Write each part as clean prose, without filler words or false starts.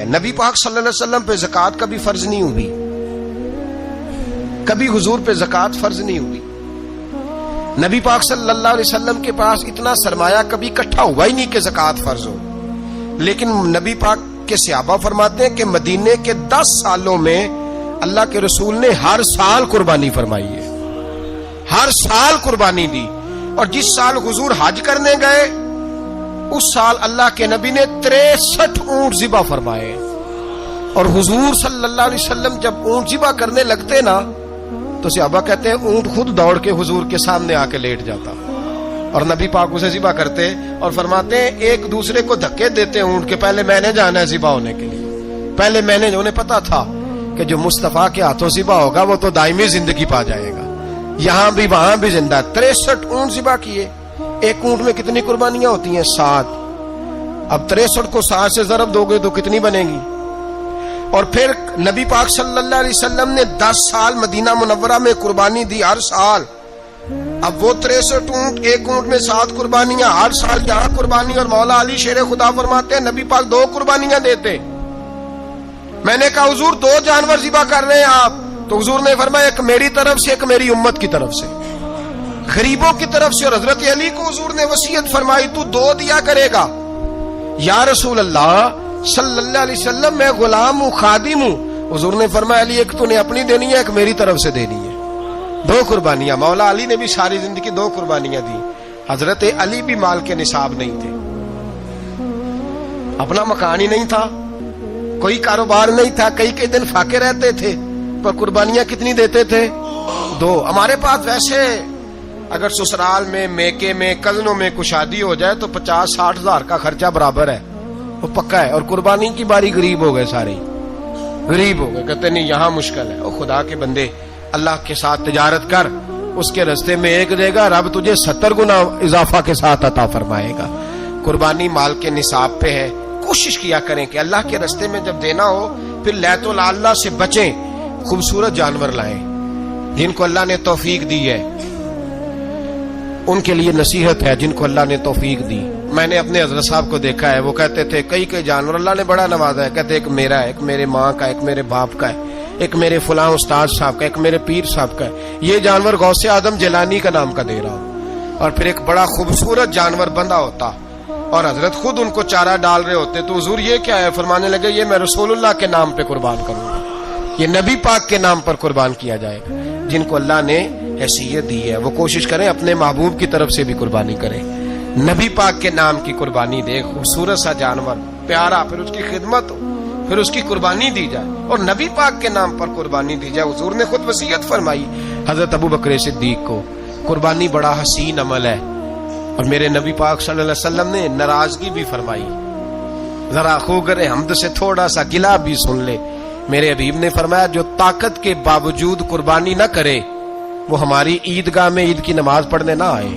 ہے۔ نبی پاک صلی اللہ علیہ وسلم پہ زکوٰۃ کبھی فرض نہیں ہوئی، کبھی حضور پہ زکوٰۃ فرض نہیں ہوئی۔ نبی پاک صلی اللہ علیہ وسلم کے پاس اتنا سرمایہ کبھی اکٹھا ہوا ہی نہیں کہ زکوٰۃ فرض ہو۔ لیکن نبی پاک کے صحابہ فرماتے ہیں کہ مدینے کے 10 سالوں میں اللہ کے رسول نے ہر سال قربانی فرمائی ہے، ہر سال قربانی دی۔ اور جس سال حضور حج کرنے گئے اس سال اللہ کے نبی نے 63 اونٹ ذبح فرمائے۔ اور حضور صلی اللہ علیہ وسلم جب اونٹ ذبح کرنے لگتے نا تو صحابہ کہتے ہیں اونٹ خود دوڑ کے حضور کے سامنے آ کے لیٹ جاتا، اور نبی پاک اسے ذبح کرتے اور فرماتے ہیں ایک دوسرے کو دھکے دیتے اونٹ کے، پہلے میں نے جانا ہے ذبح ہونے کے لیے، پہلے میں نے، انہیں پتا تھا کہ جو مصطفیٰ کے ہاتھوں ذبح ہوگا وہ تو دائمی زندگی پا جائے گا، یہاں بھی وہاں بھی زندہ۔ 63 اونٹ ذبح کیے۔ ایک اونٹ میں کتنی قربانیاں ہوتی ہیں؟ 7۔ اب 63 کو 7 سے ضرب دو گے تو کتنی بنے گی؟ اور پھر نبی پاک صلی اللہ علیہ وسلم نے 10 سال مدینہ منورہ میں قربانی دی، ہر سال۔ اب وہ 63 اونٹ، ایک اونٹ میں 7 قربانیاں، ہر سال یہاں قربانی۔ اور مولا علی شیر خدا فرماتے ہیں نبی پاک 2 قربانیاں دیتے۔ میں نے کہا حضور 2 جانور ذبح کر رہے ہیں آپ، تو حضور نے فرمایا ایک میری طرف سے، ایک میری امت کی طرف سے، غریبوں کی طرف سے۔ اور حضرت علی کو حضور نے وصیت فرمائی تو 2 دیا کرے گا۔ یا رسول اللہ صلی اللہ علیہ وسلم میں غلام ہوں، خادم ہوں۔ حضور نے فرمایا علی ایک تو نے اپنی دینی ہے، ایک میری طرف سے دینی ہے۔ 2 قربانیاں۔ مولا علی نے بھی ساری زندگی 2 قربانیاں دی۔ حضرت علی بھی مال کے نصاب نہیں تھے، اپنا مکان ہی نہیں تھا، کوئی کاروبار نہیں تھا، کئی دن فاقے رہتے تھے، پر قربانیاں کتنی دیتے تھے؟ 2۔ ہمارے پاس ویسے اگر سسرال میں، میکے میں، کزنوں میں کچھ شادی ہو جائے تو 50-60 ہزار کا خرچہ برابر ہے، وہ پکا ہے۔ اور قربانی کی باری غریب ہو گئے، سارے غریب ہو گئے، کہتے نہیں یہاں مشکل ہے۔ او خدا کے بندے، اللہ کے ساتھ تجارت کر، اس کے رستے میں 1 دے گا، رب تجھے 70 گنا اضافہ کے ساتھ عطا فرمائے گا۔ قربانی مال کے نصاب پہ ہے۔ کوشش کیا کریں کہ اللہ کے رستے میں جب دینا ہو پھر لیت اللہ سے بچیں، خوبصورت جانور لائیں جن کو اللہ نے توفیق دی ہے۔ ان کے لیے نصیحت ہے جن کو اللہ نے توفیق دی۔ میں نے اپنے حضرت صاحب کو دیکھا ہے، وہ کہتے تھے کئی جانور اللہ نے بڑا نوازا ہے، کہتے ایک میرا ہے، ایک میرے ماں کا، ایک میرے باپ کا ہے، ایک میرے فلاں استاد صاحب کا، ایک میرے پیر صاحب کا ہے۔ یہ جانور غوث اعظم جیلانی کا نام کا دے رہا ہوں۔ اور پھر ایک بڑا خوبصورت جانور بندہ ہوتا اور حضرت خود ان کو چارہ ڈال رہے ہوتے، تو حضور یہ کیا ہے؟ فرمانے لگے یہ میں رسول اللہ کے نام پہ قربان کروں گا، یہ نبی پاک کے نام پر قربان کیا جائے گا۔ جن کو اللہ نے حیثیت دی ہے وہ کوشش کریں اپنے محبوب کی طرف سے بھی قربانی کریں، نبی پاک کے نام کی قربانی دے، خوبصورت سا جانور پیارا، پھر اس کی خدمت ہو، پھر اس کی قربانی دی جائے اور نبی پاک کے نام پر قربانی دی جائے۔ حضور نے خود وصیت فرمائی حضرت ابو بکر صدیق کو، قربانی بڑا حسین عمل ہے۔ اور میرے نبی پاک صلی اللہ علیہ وسلم نے ناراضگی بھی فرمائی، ذرا خوگر حمد سے تھوڑا سا گلا بھی سن لے۔ میرے حبیب نے فرمایا جو طاقت کے باوجود قربانی نہ کرے وہ ہماری عیدگاہ میں عید کی نماز پڑھنے نہ آئے،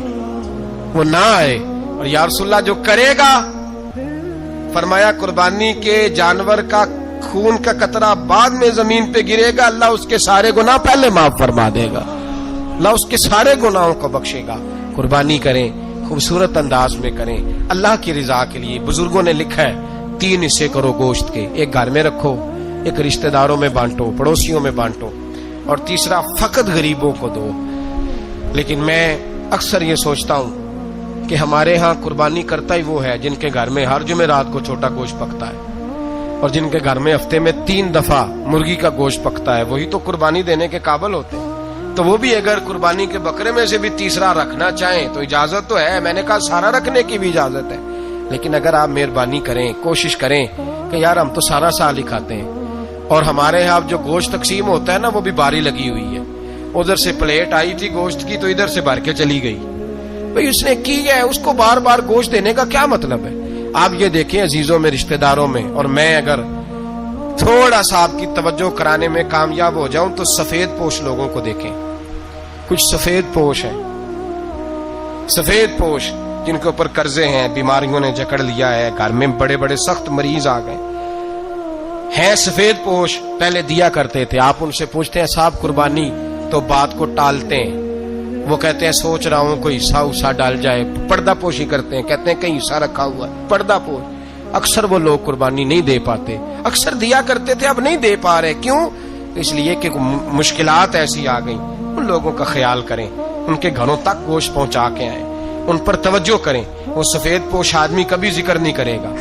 وہ نہ آئے۔ اور یا رسول اللہ جو کرے گا، فرمایا قربانی کے جانور کا خون کا قطرہ بعد میں زمین پہ گرے گا، اللہ اس کے سارے گناہ پہلے معاف فرما دے گا، اللہ اس کے سارے گناہوں کو بخشے گا۔ قربانی کریں، خوبصورت انداز میں کریں، اللہ کی رضا کے لیے۔ بزرگوں نے لکھا ہے 3 حصے کرو گوشت کے، ایک گھر میں رکھو، ایک رشتہ داروں میں بانٹو، پڑوسیوں میں بانٹو، اور تیسرا فقط غریبوں کو دو۔ لیکن میں اکثر یہ سوچتا ہوں کہ ہمارے ہاں قربانی کرتا ہی وہ ہے جن کے گھر میں ہر جمعرات کو چھوٹا گوشت پکتا ہے، اور جن کے گھر میں ہفتے میں 3 دفعہ مرغی کا گوشت پکتا ہے، وہی تو قربانی دینے کے قابل ہوتے ہیں۔ تو وہ بھی اگر قربانی کے بکرے میں سے بھی تیسرا رکھنا چاہیں تو اجازت تو ہے، میں نے کہا سارا رکھنے کی بھی اجازت ہے، لیکن اگر آپ مہربانی کریں، کوشش کریں کہ یار ہم تو سارا سال ہی کھاتے ہیں، اور ہمارے یہاں جو گوشت تقسیم ہوتا ہے نا وہ بھی باری لگی ہوئی ہے، ادھر سے پلیٹ آئی تھی گوشت کی تو ادھر سے بھر کے چلی گئی، بھئی اس نے کی ہے، اس کو بار بار گوشت دینے کا کیا مطلب ہے؟ آپ یہ دیکھیں عزیزوں میں، رشتہ داروں میں، اور میں اگر تھوڑا سا آپ کی توجہ کرانے میں کامیاب ہو جاؤں تو سفید پوش لوگوں کو دیکھیں، کچھ سفید پوش ہیں، سفید پوش جن کے اوپر قرضے ہیں، بیماریوں نے جکڑ لیا ہے، گھر میں بڑے بڑے سخت مریض آ گئے ہیں، سفید پوش پہلے دیا کرتے تھے۔ آپ ان سے پوچھتے ہیں صاحب قربانی، تو بات کو ٹالتے ہیں، وہ کہتے ہیں سوچ رہا ہوں کوئی حصہ ڈال جائے، پردہ پوشی کرتے ہیں، کہتے ہیں کہیں حصہ رکھا ہوا ہے، پردہ پوش۔ اکثر وہ لوگ قربانی نہیں دے پاتے، اکثر دیا کرتے تھے اب نہیں دے پا رہے. کیوں؟ اس لیے کہ مشکلات ایسی آ گئیں. ان لوگوں کا خیال کریں، ان کے گھروں تک گوشت پہنچا کے آئیں، ان پر توجہ کریں. وہ سفید پوش آدمی کبھی ذکر نہیں کرے گا.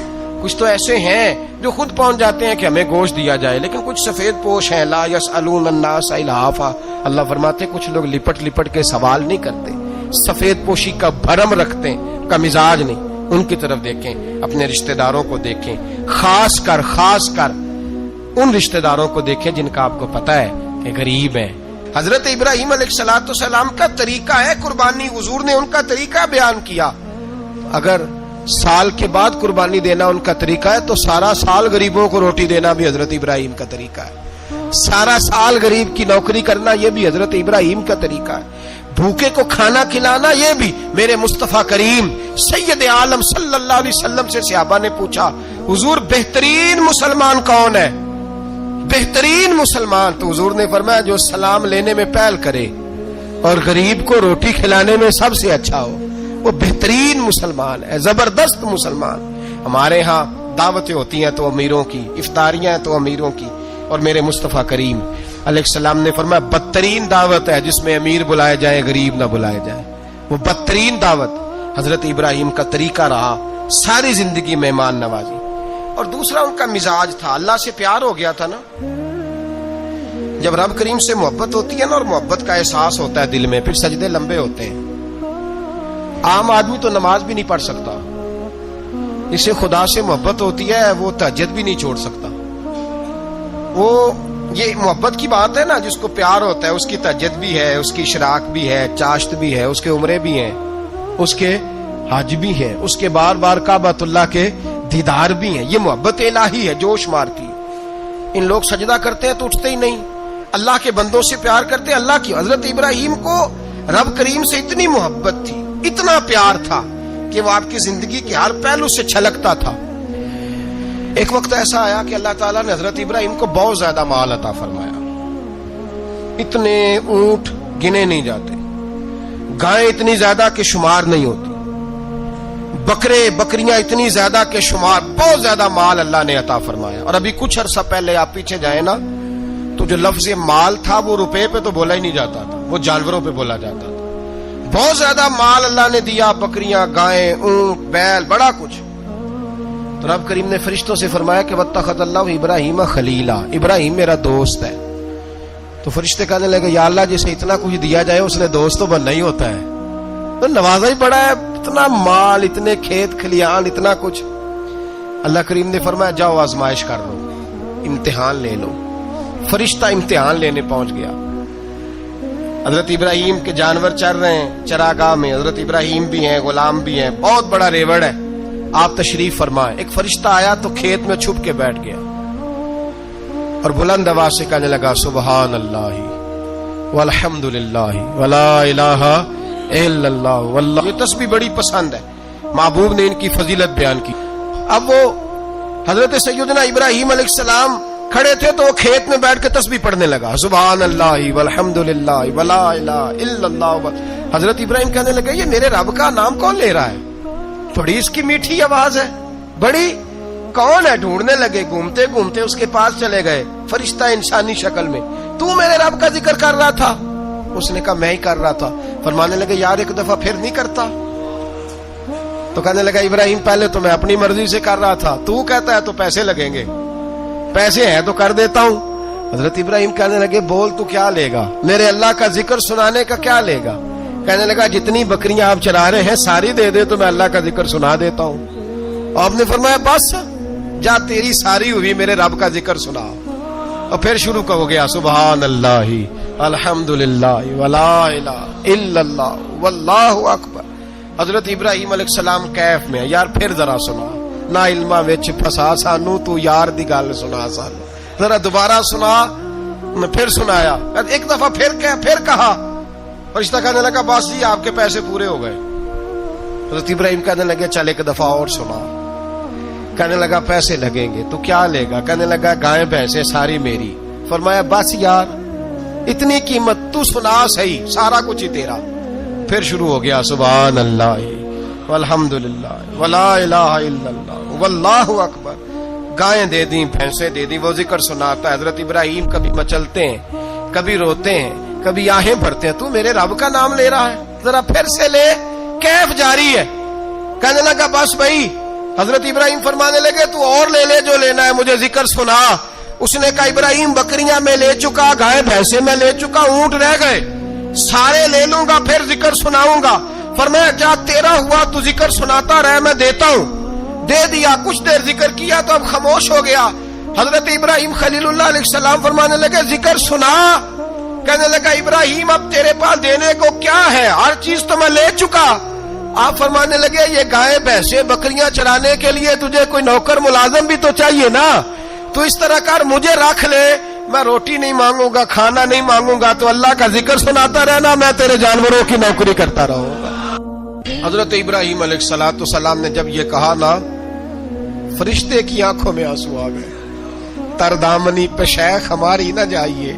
کچھ تو ایسے ہیں جو خود پہنچ جاتے ہیں کہ ہمیں گوشت دیا جائے، لیکن کچھ سفید پوش ہیں لا یسألون الناس الحافا. اللہ فرماتے کچھ لوگ لپٹ لپٹ کے سوال نہیں کرتے، سفید پوشی کا بھرم رکھتے ہیں، کا مزاج نہیں. ان کی طرف دیکھیں، اپنے رشتہ داروں کو دیکھیں، خاص کر ان رشتہ داروں کو دیکھیں جن کا آپ کو پتہ ہے کہ غریب ہیں. حضرت ابراہیم علیہ السلام کا طریقہ ہے قربانی. حضور نے ان کا طریقہ بیان کیا. اگر سال کے بعد قربانی دینا ان کا طریقہ ہے تو سارا سال غریبوں کو روٹی دینا بھی حضرت ابراہیم کا طریقہ ہے. سارا سال غریب کی نوکری کرنا یہ بھی حضرت ابراہیم کا طریقہ ہے. بھوکے کو کھانا کھلانا یہ بھی. میرے مصطفیٰ کریم سید عالم صلی اللہ علیہ وسلم سے صحابہ نے پوچھا حضور بہترین مسلمان کون ہے؟ بہترین مسلمان. تو حضور نے فرمایا جو سلام لینے میں پہل کرے اور غریب کو روٹی کھلانے میں سب سے اچھا ہو، وہ بہترین مسلمان ہے، زبردست مسلمان. ہمارے ہاں دعوتیں ہوتی ہیں تو امیروں کی، افطاریاں ہیں تو امیروں کی، اور میرے مصطفیٰ کریم علیہ السلام نے فرمایا بدترین دعوت ہے جس میں امیر بلائے جائے غریب نہ بلائے جائے. وہ بدترین دعوت حضرت ابراہیم کا طریقہ رہا، ساری زندگی مہمان نوازی. اور دوسرا ان کا مزاج تھا، اللہ سے پیار ہو گیا تھا نا. جب رب کریم سے محبت ہوتی ہے نا اور محبت کا احساس ہوتا ہے دل میں، پھر سجدے لمبے ہوتے ہیں. عام آدمی تو نماز بھی نہیں پڑھ سکتا، جسے خدا سے محبت ہوتی ہے وہ تہجد بھی نہیں چھوڑ سکتا. وہ یہ محبت کی بات ہے نا، جس کو پیار ہوتا ہے اس کی تہجد بھی ہے، اس کی اشراق بھی ہے، چاشت بھی ہے، اس کے عمرے بھی ہیں، اس کے حج بھی ہیں، اس کے بار بار کعبۃ اللہ کے دیدار بھی ہیں. یہ محبت الہی ہے، جوش مارتی. ان لوگ سجدہ کرتے ہیں تو اٹھتے ہی نہیں. اللہ کے بندوں سے پیار کرتے ہیں. اللہ کی حضرت ابراہیم کو رب کریم سے اتنی محبت تھی، اتنا پیار تھا کہ وہ آپ کی زندگی کے ہر پہلو سے چھلکتا تھا. ایک وقت ایسا آیا کہ اللہ تعالیٰ نے حضرت ابراہیم کو بہت زیادہ مال عطا فرمایا. اتنے اونٹ گنے نہیں جاتے، گائیں اتنی زیادہ کہ شمار نہیں ہوتی، بکرے بکریاں اتنی زیادہ کہ شمار، بہت زیادہ مال اللہ نے عطا فرمایا. اور ابھی کچھ عرصہ پہلے آپ پیچھے جائیں نا تو جو لفظ مال تھا وہ روپے پہ تو بولا ہی نہیں جاتا تھا، وہ جانوروں پہ بولا جاتا تھا. بہت زیادہ مال اللہ نے دیا، بکریاں، گائیں، اونٹ، بیل، بڑا کچھ. تو رب کریم نے فرشتوں سے فرمایا کہ واتخذ اللہ ابراہیم خلیلا، ابراہیم میرا دوست ہے. تو فرشتے کہنے لگے یا اللہ جسے اتنا کچھ دیا جائے اس نے دوست تو بننا ہی ہوتا ہے، تو نوازا ہی بڑا ہے، اتنا مال، اتنے کھیت کھلیان، اتنا کچھ. اللہ کریم نے فرمایا جاؤ آزمائش کر لو، امتحان لے لو. فرشتہ امتحان لینے پہنچ گیا. حضرت ابراہیم کے جانور چر رہے ہیں چراگاہ میں، حضرت ابراہیم بھی ہیں، غلام بھی ہیں، بہت بڑا ریوڑ ہے. آپ تشریف فرمائیں. ایک فرشتہ آیا تو کھیت میں چھپ کے بیٹھ گیا اور بلند آواز سے کہنے لگا سبحان اللہ والحمد للہ ولا الہ الا اللہ واللہ. یہ تسبیح بڑی پسند ہے، محبوب نے ان کی فضیلت بیان کی. اب وہ حضرت سیدنا ابراہیم علیہ السلام کھڑے تھے تو وہ کھیت میں بیٹھ کے تسبیح پڑھنے لگا سبحان اللہ والحمد للہ ولا الہ الا اللہ. حضرت ابراہیم کہنے لگے یہ میرے رب کا نام کون لے رہا ہے؟ بڑی اس کی میٹھی آواز ہے، بڑی، کون ہے؟ ڈھونڈنے لگے، گھومتے گھومتے اس کے پاس چلے گئے. فرشتہ انسانی شکل میں، تو میرے رب کا ذکر کر رہا تھا؟ اس نے کہا میں ہی کر رہا تھا. فرمانے لگے یار ایک دفعہ پھر نہیں کرتا؟ تو کہنے لگا ابراہیم پہلے تو میں اپنی مرضی سے کر رہا تھا، تو کہتا ہے تو پیسے لگیں گے، پیسے ہیں تو کر دیتا ہوں. حضرت ابراہیم کہنے لگے بول تو کیا لے گا؟ میرے اللہ کا ذکر سنانے کا کیا لے گا؟ کہنے لگا جتنی بکریاں آپ چلا رہے ہیں ساری دے دے تو میں اللہ کا ذکر سنا دیتا ہوں. اور آپ نے فرمایا بس جا تیری ساری ہوئی، میرے رب کا ذکر سنا. اور پھر شروع ہو گیا سبحان اللہ الحمد للہ ولا الہ الا اللہ واللہ اکبر. حضرت ابراہیم علیہ السلام کیف میں، یار پھر ذرا سنا، نہ علما وچ پھسا سانو، تو یار دی گل سنا سانو، ذرا دوبارہ سنا. میں پھر سنایا، ایک دفعہ پھر کہا. فرشتہ کہنے لگا بس جی آپ کے پیسے پورے ہو گئے. حضرت ابراہیم کہنے لگے چل ایک دفعہ اور سنا. کہنے لگا پیسے لگیں گے. تو کیا لے گا؟ کہنے لگا گائیں بھینسیں ساری میری. فرمایا بس یار اتنی قیمت، تو سنا صحیح، سارا کچھ ہی تیرا. پھر شروع ہو گیا سبحان اللہ والحمدللہ ولا الہ الا اللہ واللہ اکبر. گائیں دے دیں، بھینسیں دے دیں، وہ ذکر سناتا ہے. حضرت ابراہیم کبھی مچلتے ہیں، کبھی روتے ہیں، کبھی آہیں بھرتے ہیں. تو میرے رب کا نام لے رہا ہے، ذرا پھر سے لے. کیف جاری ہے. کہنے لگا بس بھائی. حضرت ابراہیم فرمانے لگے تو اور لے لے جو لینا ہے، مجھے ذکر سنا. اس نے کہا ابراہیم بکریاں میں لے چکا، گائے بھینسیں میں لے چکا، اونٹ رہ گئے، سارے لے لوں گا پھر ذکر سناؤں گا. فرمایا جا تیرا ہوا تو ذکر سناتا رہ، میں دیتا ہوں. دے دیا. کچھ دیر ذکر کیا تو اب خاموش ہو گیا. حضرت ابراہیم خلیل اللہ علیہ السلام فرمانے لگے ذکر سنا. کہنے لگا ابراہیم اب تیرے پاس دینے کو کیا ہے، ہر چیز تو میں لے چکا. آپ فرمانے لگے یہ گائے بھینسیں بکریاں چرانے کے لیے تجھے کوئی نوکر ملازم بھی تو چاہیے نا. تو اس طرح کر مجھے رکھ لے، میں روٹی نہیں مانگوں گا، کھانا نہیں مانگوں گا، تو اللہ کا ذکر سناتا رہنا، میں تیرے جانوروں کی نوکری کرتا رہوں گا. حضرت ابراہیم علیہ السلام نے جب یہ کہا نا، فرشتے کی آنکھوں میں آنسو آ گئے. تر دامنی پہ شیخ ہماری نہ جائیے،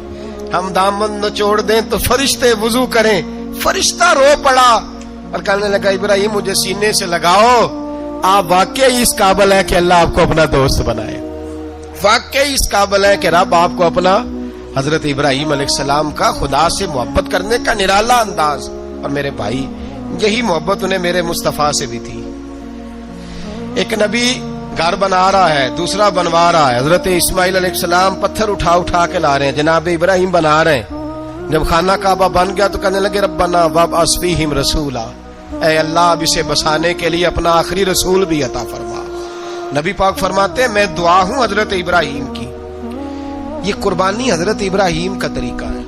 ہم دامن نچوڑ دیں تو فرشتے وضو کریں. فرشتہ رو پڑا اور کہنے لگا ابراہیم مجھے سینے سے لگاؤ، آپ واقعی اس قابل ہے کہ اللہ آپ کو اپنا دوست بنائے، واقعی اس قابل ہے کہ رب آپ کو اپنا. حضرت ابراہیم علیہ السلام کا خدا سے محبت کرنے کا نرالا انداز. اور میرے بھائی یہی محبت انہیں میرے مصطفیٰ سے بھی تھی. ایک نبی گھر بنا رہا ہے، دوسرا بنوا رہا ہے. حضرت اسماعیل علیہ السلام پتھر اٹھا اٹھا کے لا رہے ہیں، جناب ابراہیم بنا رہے ہیں. جب خانہ کعبہ بن گیا تو کہنے لگے ربنا وابعث فیہم رسولا، اے اللہ اب اسے بسانے کے لیے اپنا آخری رسول بھی عطا فرما. نبی پاک فرماتے ہیں میں دعا ہوں حضرت ابراہیم کی. یہ قربانی حضرت ابراہیم کا طریقہ ہے.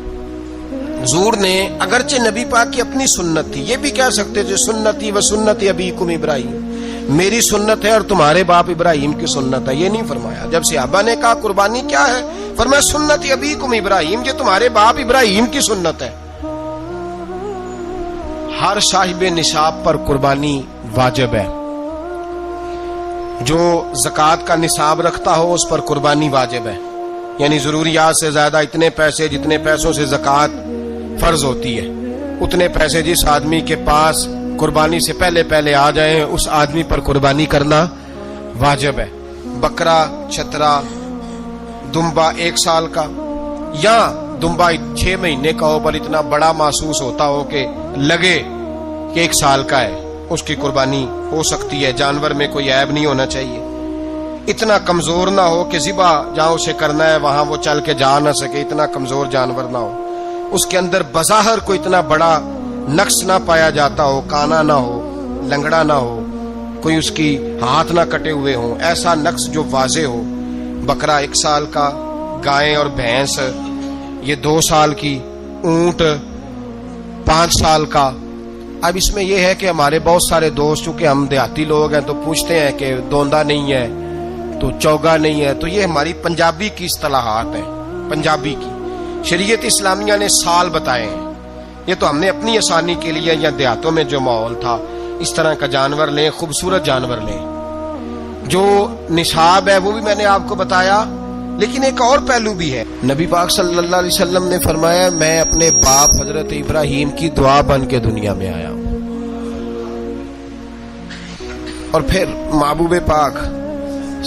حضور نے اگرچہ نبی پاک کی اپنی سنت تھی، یہ بھی کہہ سکتے تھے سنتی و سنت ابیکم ابراہیم، میری سنت ہے اور تمہارے باپ ابراہیم کی سنت ہے. یہ نہیں فرمایا. جب صحابہ نے کہا قربانی کیا ہے، فرمایا سنت ابیکم ابراہیم، یہ تمہارے باپ ابراہیم کی سنت ہے. ہر صاحب نصاب پر قربانی واجب ہے. جو زکوٰۃ کا نصاب رکھتا ہو اس پر قربانی واجب ہے. یعنی ضروریات سے زیادہ اتنے پیسے، جتنے پیسوں سے زکوٰۃ فرض ہوتی ہے، اتنے پیسے جس آدمی کے پاس قربانی سے پہلے پہلے آ جائیں اس آدمی پر قربانی کرنا واجب ہے. بکرا، چھترا، دمبا 1 سال کا یا دمبا 6 مہینے کا ہو پر اتنا بڑا محسوس ہوتا ہو کہ لگے کہ 1 سال کا ہے، اس کی قربانی ہو سکتی ہے. جانور میں کوئی عیب نہیں ہونا چاہیے. اتنا کمزور نہ ہو کہ ذبح جہاں اسے کرنا ہے وہاں وہ چل کے جا نہ سکے، اتنا کمزور جانور نہ ہو. اس کے اندر بظاہر کوئی اتنا بڑا نقص نہ پایا جاتا ہو، کانا نہ ہو، لنگڑا نہ ہو، کوئی اس کی ہاتھ نہ کٹے ہوئے ہوں، ایسا نقص جو واضح ہو. بکرا 1 سال کا، گائے اور بھینس یہ 2 سال کی، اونٹ 5 سال کا. اب اس میں یہ ہے کہ ہمارے بہت سارے دوست چونکہ ہم دیہاتی لوگ ہیں تو پوچھتے ہیں کہ دوندا نہیں ہے تو چوگا نہیں ہے. تو یہ ہماری پنجابی کی اصطلاحات ہیں، پنجابی کی. شریعت اسلامیہ نے سال بتائے ہیں. یہ تو ہم نے اپنی آسانی کے لیے یا دیہاتوں میں جو ماحول تھا اس طرح کا جانور لیں، خوبصورت جانور لیں. جو نصاب ہے وہ بھی میں نے آپ کو بتایا، لیکن ایک اور پہلو بھی ہے. نبی پاک صلی اللہ علیہ وسلم نے فرمایا میں اپنے باپ حضرت ابراہیم کی دعا بن کے دنیا میں آیا ہوں. اور پھر محبوب پاک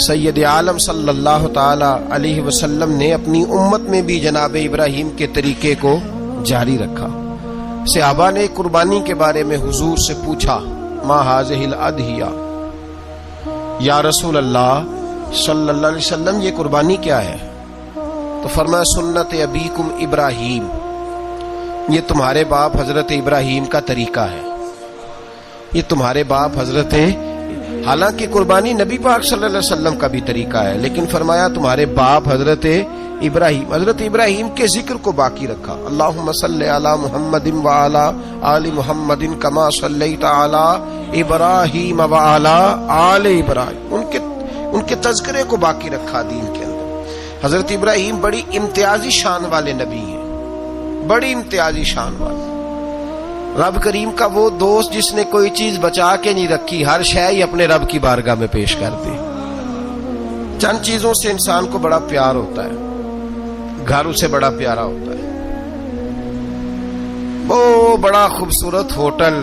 سید عالم صلی اللہ تعالی علیہ وسلم نے اپنی امت میں بھی جناب ابراہیم کے طریقے کو جاری رکھا. صحابہ نے قربانی کے بارے میں حضور سے پوچھا ما ہذہ الاضحیہ، یا رسول اللہ صلی اللہ علیہ وسلم یہ قربانی کیا ہے؟ تو فرمایا سنت ابیکم ابراہیم، یہ تمہارے باپ حضرت ابراہیم کا طریقہ ہے، یہ تمہارے باپ حضرت. حالانکہ قربانی نبی پاک صلی اللہ علیہ وسلم کا بھی طریقہ ہے، لیکن فرمایا تمہارے باپ حضرت ابراہیم. حضرت ابراہیم کے ذکر کو باقی رکھا. اللہم صلی علی محمد وعلی آل محمد کما صلیت علی ابراہیم وعلی آل ابراہیم. ان کے تذکرے کو باقی رکھا دین کے اندر. حضرت ابراہیم بڑی امتیازی شان والے نبی ہیں، بڑی امتیازی شان والے. رب کریم کا وہ دوست جس نے کوئی چیز بچا کے نہیں رکھی، ہر شے ہی اپنے رب کی بارگاہ میں پیش کر دی. چند چیزوں سے انسان کو بڑا پیار ہوتا ہے، گھر اسے بڑا پیارا ہوتا ہے. وہ بڑا خوبصورت ہوٹل،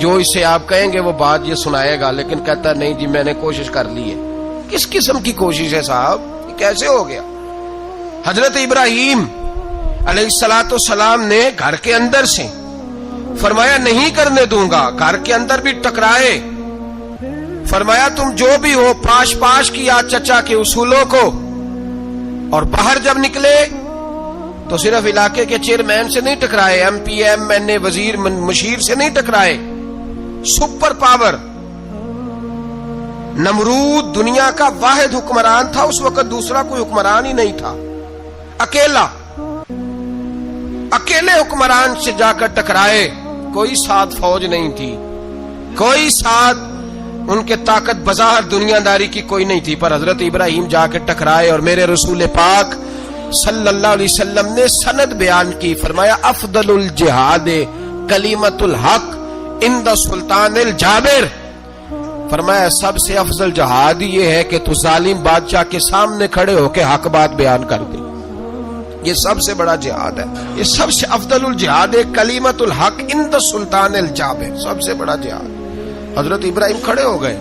جو اسے آپ کہیں گے وہ بات یہ سنائے گا، لیکن کہتا ہے نہیں جی میں نے کوشش کر لی ہے۔ کس قسم کی کوشش ہے صاحب، یہ کیسے ہو گیا؟ حضرت ابراہیم علیہ السلام نے گھر کے اندر سے فرمایا نہیں کرنے دوں گا، گھر کے اندر بھی ٹکرائے، فرمایا تم جو بھی ہو پاش کیا چچا کے اصولوں کو، اور باہر جب نکلے تو صرف علاقے کے چیئرمین سے نہیں ٹکرائے، ایم پی ایم این اے وزیر مشیر سے نہیں ٹکرائے، سپر پاور نمرود دنیا کا واحد حکمران تھا اس وقت، دوسرا کوئی حکمران ہی نہیں تھا، اکیلے حکمران سے جا کر ٹکرائے، کوئی ساتھ فوج نہیں تھی، کوئی ساتھ ان کے طاقت بظاہر دنیا داری کی کوئی نہیں تھی، پر حضرت ابراہیم جا کے ٹکرائے، اور میرے رسول پاک صلی اللہ علیہ وسلم نے سند بیان کی، فرمایا افضل الجہاد کلمۃ الحق عند سلطان الجابر، فرمایا سب سے افضل جہاد یہ ہے کہ تو ظالم بادشاہ کے سامنے کھڑے ہو کے حق بات بیان کر دے، یہ سب سے بڑا جہاد ہے، یہ سب سے افضل الجہاد کلمۃ الحق عند سلطان الجابر، سب سے بڑا جہاد۔ حضرت ابراہیم کھڑے ہو گئے،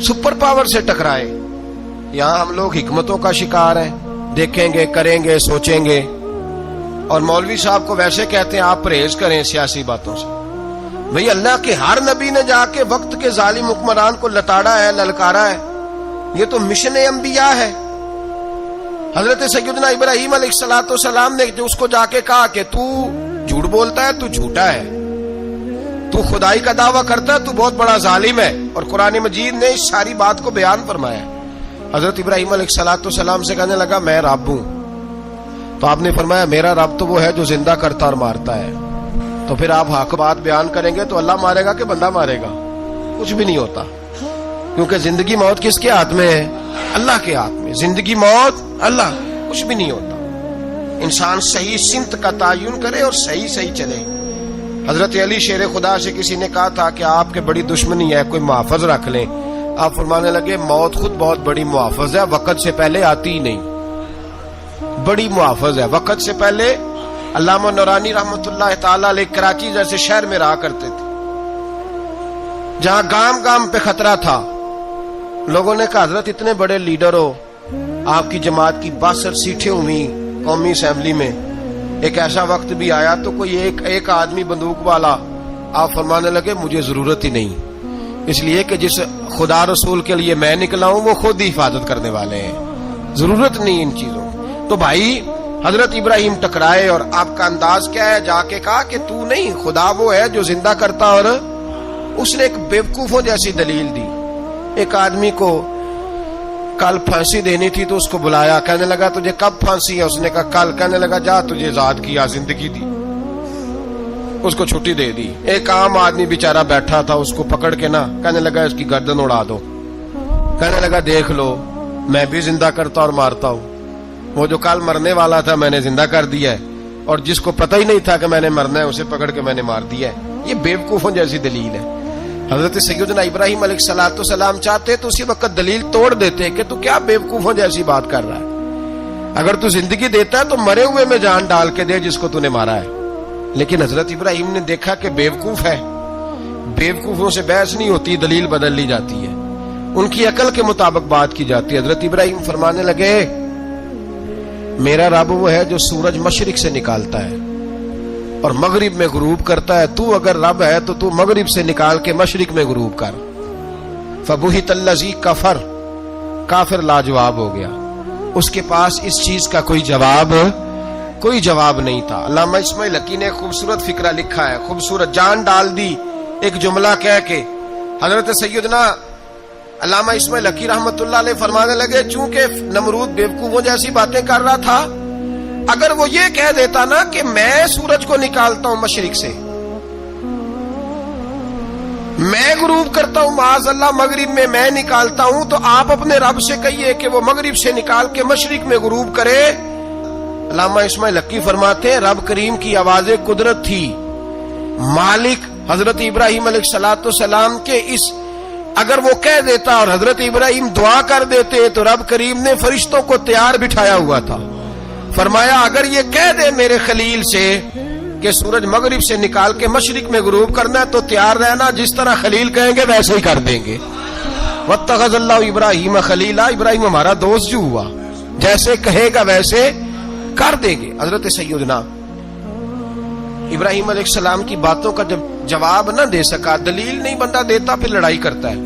سپر پاور سے ٹکرائے۔ یہاں ہم لوگ حکمتوں کا شکار ہیں، دیکھیں گے کریں گے سوچیں گے، اور مولوی صاحب کو ویسے کہتے ہیں آپ پرہیز کریں سیاسی باتوں سے۔ بھئی اللہ کے ہر نبی نے جا کے وقت کے ظالم حکمران کو لتاڑا ہے، للکارا ہے، یہ تو مشن انبیاء ہے۔ حضرت سیدنا ابراہیم علیہ السلام نے جو اس کو جا کے کہا کہ تو جھوٹ بولتا ہے، تو جھوٹا ہے، تو خدائی کا دعویٰ کرتا ہے، تو بہت بڑا ظالم ہے، اور قرآن مجید نے اس ساری بات کو بیان فرمایا۔ حضرت ابراہیم علیہ السلام سے کہنے لگا میں رب ہوں، تو آپ نے فرمایا میرا رب تو وہ ہے جو زندہ کرتا اور مارتا ہے، تو پھر آپ حق بات بیان کریں گے تو اللہ مارے گا کہ بندہ مارے گا؟ کچھ بھی نہیں ہوتا، کیونکہ زندگی موت کس کے ہاتھ میں ہے؟ اللہ کے ہاتھ میں، زندگی موت اللہ، کچھ بھی نہیں ہوتا۔ انسان صحیح سمت کا تعین کرے اور صحیح چلے۔ حضرت علی شیر خدا سے کسی نے کہا تھا کہ آپ کے بڑی دشمنی ہے، کوئی محافظ رکھ لیں، آپ فرمانے لگے موت خود بہت بڑی محافظ ہے، وقت سے پہلے آتی ہی نہیں، بڑی محافظ ہے وقت سے پہلے۔ علامہ نورانی رحمت اللہ تعالی علیہ کراچی جیسے شہر میں رہا کرتے تھے، جہاں گام پہ خطرہ تھا، لوگوں نے کہا حضرت اتنے بڑے لیڈر ہو، آپ کی جماعت کی 62 سیٹیں ہوئی قومی اسمبلی میں، ایک ایسا وقت بھی آیا تو کوئی ایک آدمی بندوق والا، آپ فرمانے لگے مجھے ضرورت ہی نہیں، اس لیے کہ جس خدا رسول کے لیے میں نکلا ہوں وہ خود ہی حفاظت کرنے والے ہیں، ضرورت نہیں ان چیزوں۔ تو بھائی حضرت ابراہیم ٹکرائے، اور آپ کا انداز کیا ہے؟ جا کے کہا کہ تو نہیں، خدا وہ ہے جو زندہ کرتا، اور اس نے ایک بیوقوفوں جیسی دلیل دی۔ ایک آدمی کو کل پھانسی دینی تھی تو اس کو بلایا، کہنے لگا تجھے کب پھانسی ہے؟ اس نے کہا کل، کہنے لگا جا تجھے آزاد کیا، زندگی دی، اس کو چھٹی دے دی۔ ایک عام آدمی بیچارہ بیٹھا تھا، اس کو پکڑ کے نا کہنے لگا اس کی گردن اڑا دو، کہنے لگا دیکھ لو میں بھی زندہ کرتا اور مارتا ہوں، وہ جو کل مرنے والا تھا میں نے زندہ کر دیا ہے، اور جس کو پتہ ہی نہیں تھا کہ میں نے مرنا ہے اسے پکڑ کے میں نے مار دیا ہے۔ یہ بیوقوفوں جیسی دلیل ہے۔ حضرت سیدنا ابراہیم علیہ السلام چاہتے تو اسی وقت دلیل توڑ دیتے کہ تو کیا بیوقوفوں جیسی بات کر رہا ہے، اگر تو زندگی دیتا ہے تو مرے ہوئے میں جان ڈال کے دے جس کو تو نے مارا ہے۔ لیکن حضرت ابراہیم نے دیکھا کہ بیوقوف ہے، بیوقوفوں سے بحث نہیں ہوتی، دلیل بدل لی جاتی ہے، ان کی عقل کے مطابق بات کی جاتی ہے۔ حضرت ابراہیم فرمانے لگے میرا رب وہ ہے جو سورج مشرق سے نکالتا ہے اور مغرب میں غروب کرتا ہے، تو اگر رب ہے تو تو مغرب سے نکال کے مشرق میں غروب کر۔ فبہت الذی کفر، کافر لاجواب ہو گیا، اس کے پاس اس چیز کا کوئی جواب نہیں تھا۔ علامہ اسماعیل حقی نے خوبصورت فقرہ لکھا ہے، خوبصورت جان ڈال دی ایک جملہ کہہ کے۔ حضرت سیدنا علامہ اسماعیل حقی رحمت اللہ علیہ فرمانے لگے چونکہ نمرود بیوقوفوں جیسی باتیں کر رہا تھا، اگر وہ یہ کہہ دیتا نا کہ میں سورج کو نکالتا ہوں مشرق سے، میں غروب کرتا ہوں معاذ اللہ مغرب میں میں نکالتا ہوں، تو آپ اپنے رب سے کہیے کہ وہ مغرب سے نکال کے مشرق میں غروب کرے۔ علامہ اسماعیل حقی فرماتے ہیں رب کریم کی آواز قدرت تھی، مالک حضرت ابراہیم علیہ السلام کے اس، اگر وہ کہہ دیتا اور حضرت ابراہیم دعا کر دیتے تو رب کریم نے فرشتوں کو تیار بٹھایا ہوا تھا، فرمایا اگر یہ کہہ دے میرے خلیل سے کہ سورج مغرب سے نکال کے مشرق میں غروب کرنا ہے تو تیار رہنا، جس طرح خلیل کہیں گے ویسے ہی کر دیں گے۔ واتخذ اللہ ابراہیم خلیلا، ابراہیم ہمارا دوست جو ہوا، جیسے کہے گا ویسے کر دیں گے۔ حضرت سیدنا ابراہیم علیہ السلام کی باتوں کا جب جواب نہ دے سکا، دلیل نہیں بندہ دیتا، پھر لڑائی کرتا ہے،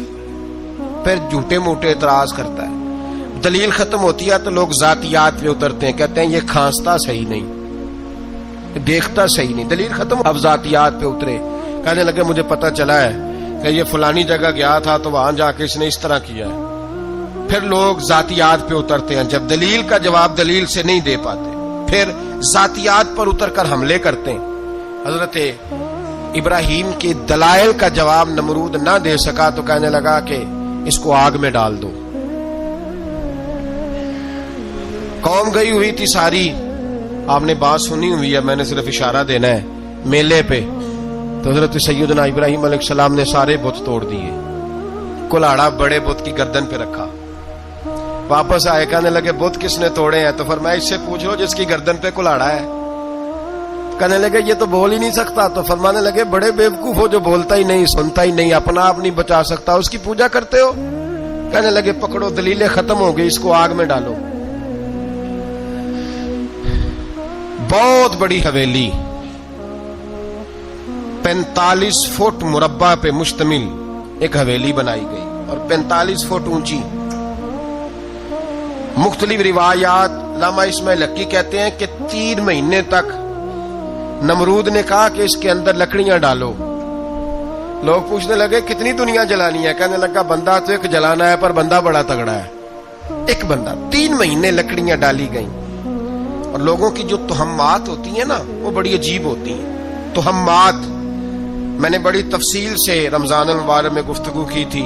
پھر جھوٹے موٹے اعتراض کرتا ہے۔ دلیل ختم ہوتی ہے تو لوگ ذاتیات پہ اترتے ہیں، کہتے ہیں یہ کھانستا صحیح نہیں، دیکھتا صحیح نہیں، دلیل ختم۔ اب ذاتیات پہ اترے، کہنے لگے مجھے پتا چلا ہے کہ یہ فلانی جگہ گیا تھا تو وہاں جا کے اس نے اس طرح کیا ہے۔ پھر لوگ ذاتیات پہ اترتے ہیں، جب دلیل کا جواب دلیل سے نہیں دے پاتے پھر ذاتیات پر اتر کر حملے کرتے ہیں۔ حضرت ابراہیم کے دلائل کا جواب نمرود نہ دے سکا تو کہنے لگا کہ اس کو آگ میں ڈال دو۔ قوم گئی ہوئی تھی ساری، آپ نے بات سنی ہوئی ہے، میں نے صرف اشارہ دینا ہے، میلے پہ تو حضرت سیدنا ابراہیم علیہ السلام نے سارے بت توڑ دیے، کلاڑا بڑے بت کی گردن پہ رکھا، واپس آئے، کہنے لگے بت کس نے توڑے ہیں؟ تو فرمایا اس سے پوچھ لو جس کی گردن پہ کلاڑا ہے۔ کہنے لگے یہ تو بول ہی نہیں سکتا، تو فرمانے لگے بڑے بیوقوف ہو جو بولتا ہی نہیں، سنتا ہی نہیں، اپنا آپ نہیں بچا سکتا، اس کی پوجا کرتے ہو؟ کہنے لگے پکڑو، دلیلیں ختم ہو گئی، اس کو آگ میں ڈالو۔ بہت بڑی حویلی 45 فٹ مربع پہ مشتمل ایک حویلی بنائی گئی اور 45 فٹ اونچی۔ مختلف روایات، علامہ اسماعیل حقی کہتے ہیں کہ 3 مہینے تک نمرود نے کہا کہ اس کے اندر لکڑیاں ڈالو۔ لوگ پوچھنے لگے کتنی دنیا جلانی ہے؟ کہنے لگا بندہ تو ایک جلانا ہے، پر بندہ بڑا تگڑا ہے، ایک بندہ۔ 3 مہینے لکڑیاں ڈالی گئیں، اور لوگوں کی جو تہمات ہوتی ہیں نا وہ بڑی عجیب ہوتی ہیں۔ تہمات میں نے بڑی تفصیل سے رمضان المبارک میں گفتگو کی تھی،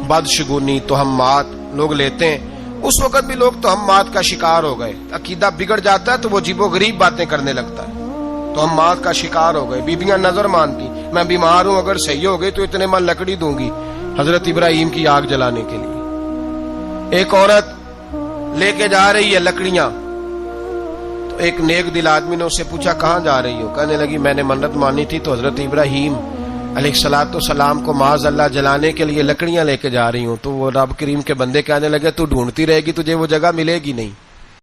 بدشگونی، تہمات لوگ لیتے ہیں۔ اس وقت بھی لوگ تہمات کا شکار ہو گئے، عقیدہ بگڑ جاتا ہے تو وہ عجیب و غریب باتیں کرنے لگتا ہے، تہمات کا شکار ہو گئے۔ بیویاں نظر مانتی، میں بیمار ہوں، اگر صحیح ہو گئی تو اتنے من لکڑی دوں گی حضرت ابراہیم کی آگ جلانے کے لیے۔ ایک عورت لے کے جا رہی ہے لکڑیاں، تو ایک نیک دل آدمی نے اس سے پوچھا کہاں جا رہی ہو؟ کہنے لگی میں نے منت مانی تھی تو حضرت ابراہیم علیہ السلام کو معاذ اللہ جلانے کے لیے لکڑیاں لے کے جا رہی ہوں۔ تو وہ رب کریم کے بندے کہنے لگے تو ڈھونڈتی رہے گی، تجھے وہ جگہ ملے گی نہیں۔